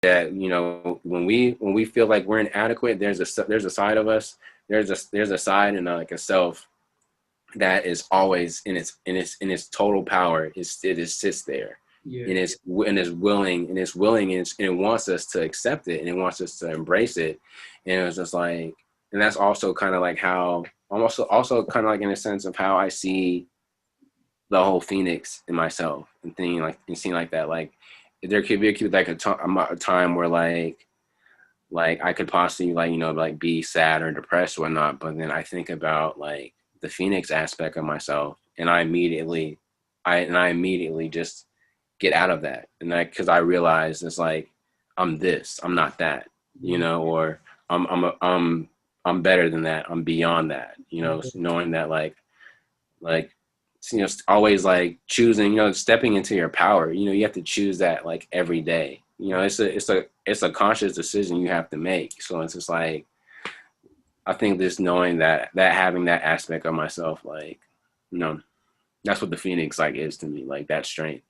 that, you know, when we feel like we're inadequate, there's a side of us, there's a side and like a self that is always in its total power. It is sits there, Yeah. and it's willing, and it wants us to accept it, and it wants us to embrace it. And it was just like, and that's also kind of like how I'm also kind of like in a sense of how I see the whole Phoenix in myself, and thinking like and seeing like that, like there could be like a time where like I could possibly like, you know, like be sad or depressed or whatnot, but then I think about like the Phoenix aspect of myself, and I immediately just get out of that, and that because I realize it's like I'm not that, you Mm. know, or I'm better than that, I'm beyond that, you know, Yeah. knowing that like you know, always like choosing, you know, stepping into your power, you know, you have to choose that like every day, you know, it's a conscious decision you have to make. So it's just like I think just knowing that having that aspect of myself, like, you know, that's what the Phoenix like is to me, like that strength.